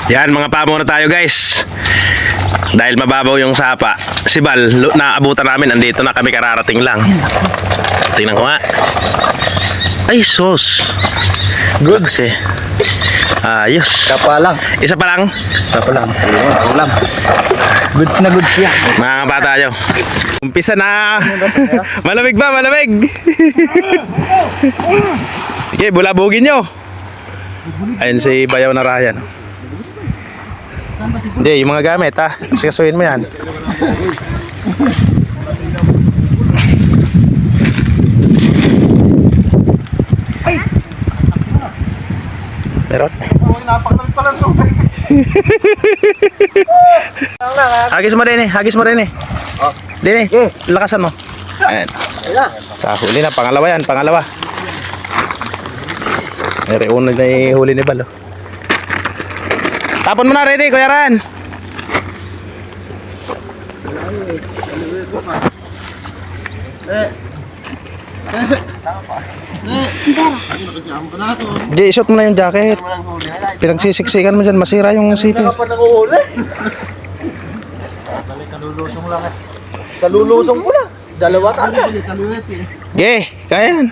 Yan, mga pamo na tayo guys. Dahil mababaw yung sapa. Si Bal, naabutan namin. Andito na kami, kararating lang. Tingnan ko nga. Ay, sos. Good. Okay. Ayos. Isa pa lang. Isa pa lang. Isa pa lang. Ulam. Goods na goods yan. Mga bata tayo. Umpisa na. Malamig ba? Malamig. Okay, bulabugin nyo. Ayun si Bayaw na Ryan. Hindi, yung mga gamit ha. Sikasuhin mo yan. Meron? Napakalamig pala ng tubig. Hagis mo rin eh. Hagis mo rin eh. Oh. Din eh. Lakasan mo. Ayan. Sa huli na. Pangalawa yan. Pangalawa. May una na huli ni Bal. Tapon mo na, ready, Kuya Ran. Di, isot mo na yung jacket. Pinagsisiksikan mo dyan, masira yung sipi. Kalulusong lang eh. Kalulusong ko lang. Dalawa ka na. Ge, kaya yan.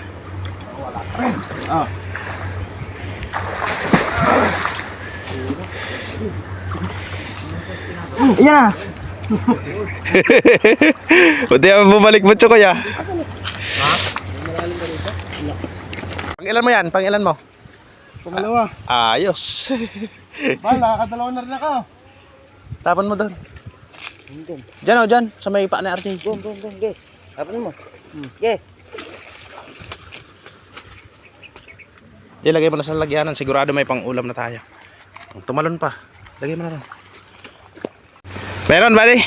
Yan na. Buti ang bumalik mo, Kuya. Pangilan mo yan? Pangilan mo? Pangalawa. Ayos. Bala, kadalawa na rin ako. Tapon mo doon. Diyan o, dyan. Sa may paa na RJ. Bum, ge. Tapon mo. Ge. Diyan, lagay mo na sa lagyanan. Sigurado may pang-ulam na tayo. Tumalon pa. Lagay mo na rin. Meron, buddy?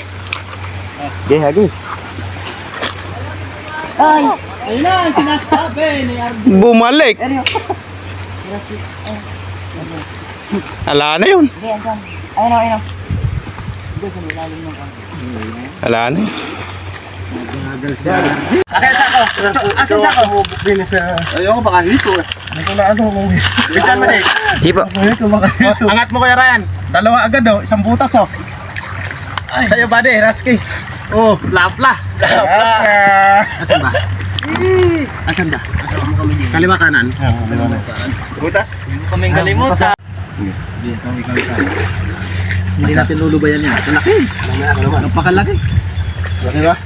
Ge, hagi. Ay, ayun na ang sinasabi ni Arby. Bumalik. Ala na yun. Hindi, andyan. Ayun o, ayun o. Hindi, sa nilalim ng konti. Ala na yun. Asan sa ako? Asan sa ako? Ayoko baka hito eh. Hindi na ano. Bigyan mo din. Tipo. Angat mo Kuya Ryan. Dalawa agad oh. Isang butas oh. Sa'yo buddy, Rasky. Oh, lapla. Asan ba? Asan ba? Kaliwa kanan. Butas. Kaming kalimot sa... Hindi natin lulubayan yan. Kalaki. Napakalaki. Laki ba?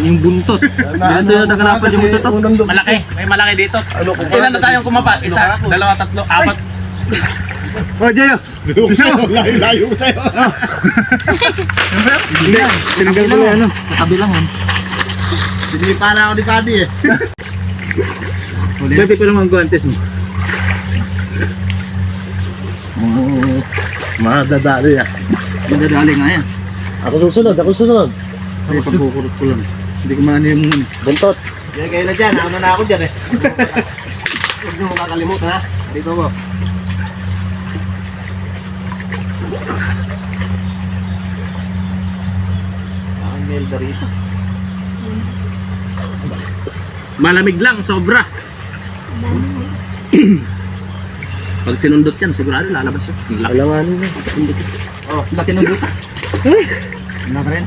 Yung buntot. Dito yung nakarapan yung buntot. Malaki. May malaki dito. Ilan na tayong kumapa? Isa, dalawa, tatlo, apat. Oh, Jayo! Layo sa'yo! Hindi, tinanggal ko yan, ano? Sa lang yan. Pinilipa na ako ni Paddy eh. Dati pa naman guantes mo. Madadali yan. Madadali nga yan. Ako susunod. Ay, pagkukurot ko lang. Hindi ko maano yung buntot. Kayo na dyan, ako na ako dyan eh. Huwag nyo makakalimutan ha. Dito mo. Malamig lang, sobra. Pag sinundot yan, sigurado lalabas yun. Laki. Alanganin na. Oh, laki ng butas. Ano ka rin?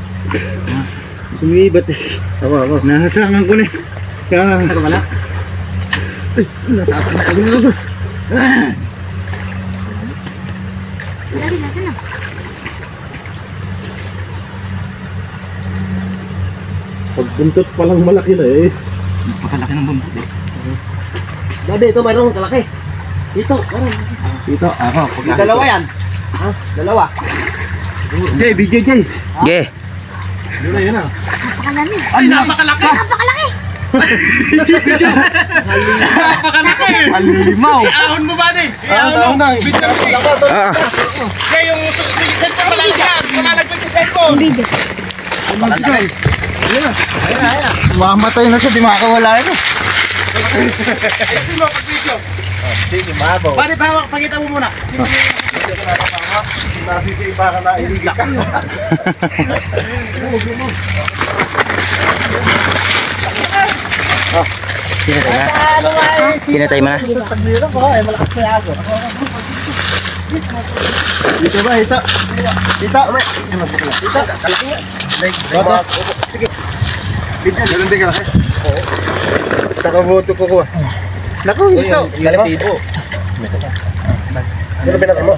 Sumibat eh. Ako. Nasasangan ko na eh. Kaya Ano wala? natapos na kami ng lubos. Pag buntot palang malaki na eh. Pakalaki ng bumbot eh. Dati ito mayroong kalaki. Dito, parang. Dito, ako. Dalawa yan. Ha? Dalawa. Jay, BJJ. Ge. Yun na. Napakalaki. Ay, napakalaki! Napakalaki! Napakalaki! Alimaw. Iahon mo ba din? Ahon na. Ah. Yung cellphone malaki yan. Malalagpag yung cellphone. Mamatay. Mamatay na siya, di makakawala yun. Sino pag-video? Sige, mabaw. Bali, pahawak, pakita mo muna. Nasisipa ka na, iligla ka. Pinatay mo na? Dito ba, hita? Hita? Hita? Kalaki nga. Sige. Hita, ganun din kalaki. Oo. Nakaboto ko ko. Naku, hita. Galatibo. Ano ba mo?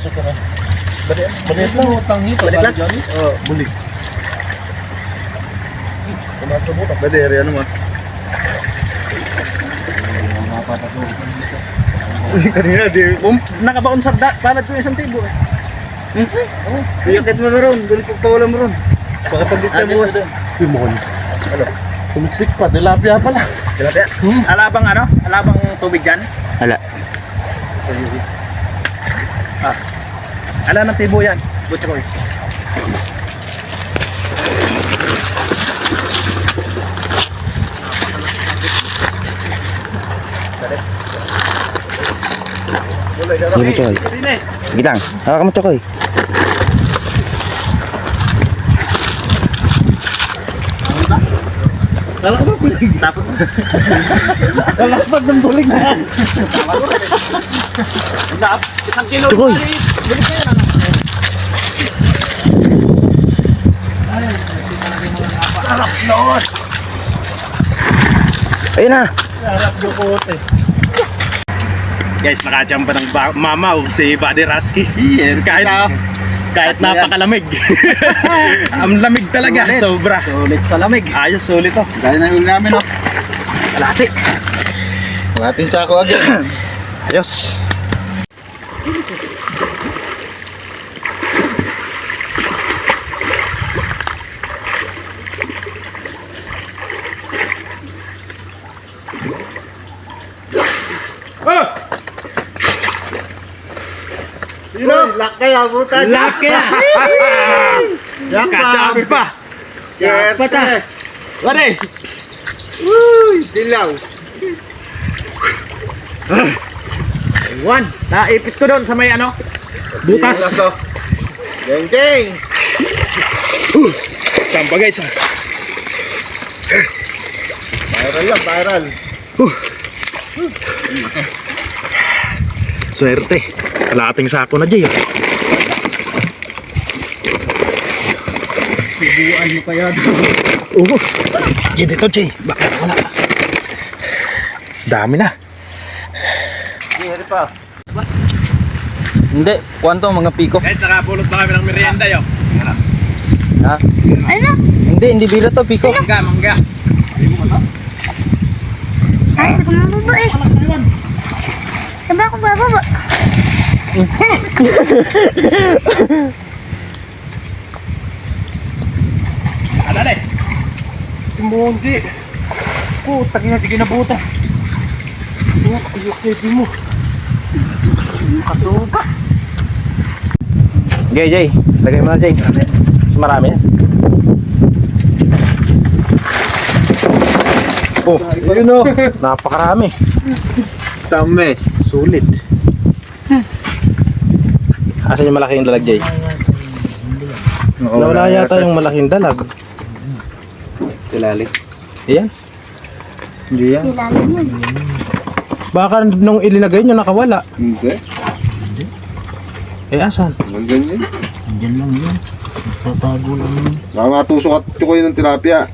Balik lang, utang hito. Balik lang? Oo, bulik. Kumakabutas. Badere, ano man? Kanina, di... Nakabaon sa palad ko yung isang tibo. Iyakit mo na ron, dali pagpawalan mo ron. Pakapagdita mo. Yung mo ano? Tumiksik pa, tilapia pala. Tilapia? Alabang ano? Alabang tubig dyan? Hala. Ala ng tibo yan. Butsa ko eh. Sige mo, Choy. Sige lang. Hawakan mo, Choy. Kala ko ba bulig? Tapos Kalapad ng bulig na yan. isang kilo. Tukoy. Sarap noon. Ayun na. Harap dukote. Guys, nakachamba ng mamaw si Buddy Rasky. Iyer, Kahit napakalamig. Ang lamig talaga. Sulit. Sobra. Sulit sa lamig. Ayos, sulit to. Dahil na yung namin, no? Kalati. Malating sako agad. Ayos. Yun o, lakay abutan. Laki na. Kachabi pa. Siyempre. Buddy. Uy, dilaw. One. Naipit ko doon sa may ano. Butas. Geng, geng. Champa guys. Viral yan, viral. Swerte. Kalating sako na, Jay. Subuan mo kaya Oo. Jay, dito, Jay. Bakit wala? Dami na. Hindi pa. Hindi. Kwanto mga piko. Guys, nakapulot pa kami ng merienda, yo. Ha? Ano? Hindi bilo to, piko. Mangga, mangga. Ay, ito na baba eh. Sabi ako bababa. Ano na eh? Tumundi. Putak niya, di kinabuta. Ayok mo. Kasuka. Okay, Jay. Lagay mo na, Jay. Mas marami yan. Oh, Ayun o. napakarami. Tames. Sulit. Asan yung malaking dalag, Jay? Nawala yata yung malaking dalag. Silali. Ayan. Hindi yan. Ilalim yun. Baka nung ilinagay nyo nakawala. Hindi. Eh asan? Ganyan. Diyan lang yun. Tatago lang yun. Baka matusok at tukoy ng tilapia.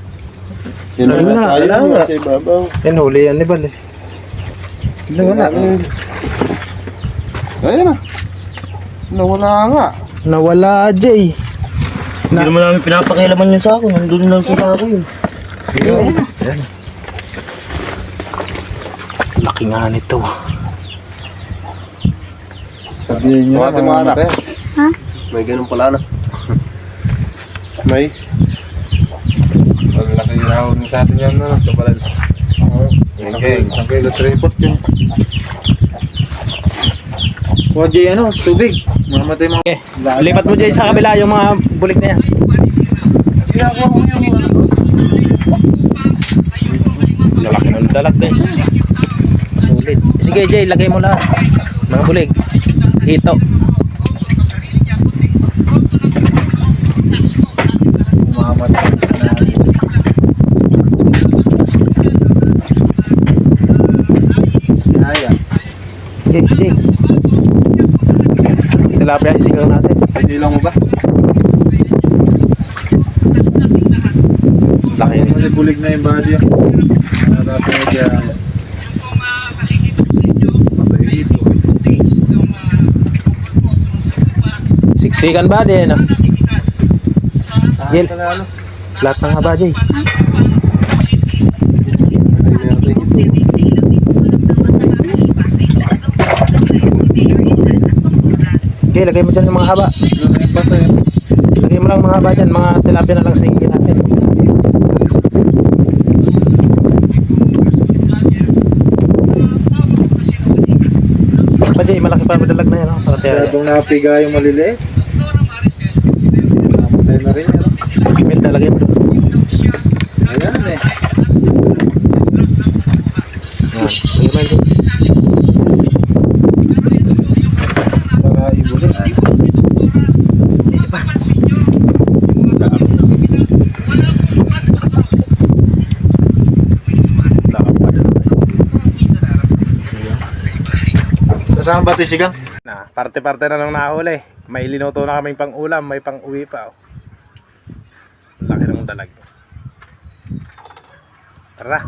Yan Ayun na, wala nga. Sa ibabaw. Yan huli yan ni Bal eh. Nawala. Ayun na. Nawala nga. Nawala, Jay. Hindi naman namin pinapakialaman yun sa ako. Nandun lang sa ako yun. Ayan. Laki nga nito. Sabihin nyo na mga anak. Ha? May ganun pala na. May. Ang laki yung hawag sa atin yan na. Ito pala. Okay. Isang kilo 3-4 yun. O Jay, ano? Tubig. Mamatay mga... Okay. Lipat mo, Jay, sa kabila yung mga bulik na yan. Lalaki ng dalag, guys. Sulit. Sige, Jay, lagay mo lahat. Mga bulig. Hito. Mamatay na. Jay, Jay. Tilapia isigang natin. Hindi lang mo ba? Laki yun. Kasi bulig na yung body. Natapos mo kaya. Mabait ko. Siksikan ba din? Gil. Lahat ng haba, Jay. Okay, lagay mo dyan yung mga haba. Lagay mo lang mga haba dyan. Mga tilapia na lang sa hingin natin. Pa, Jay, malaki pa madalag na yan. Oh. Masyadong napiga yung maliliit. Namatay na rin yan. Mil, lagay mo doon. Ayan eh. Yan. Lagay mo yun. Para ibulit. Saan ba ito sigang? Na, parte-parte na lang nahuli. May linuto na kaming pang ulam, may pang uwi pa. Oh. Laki ng dalag. Tara.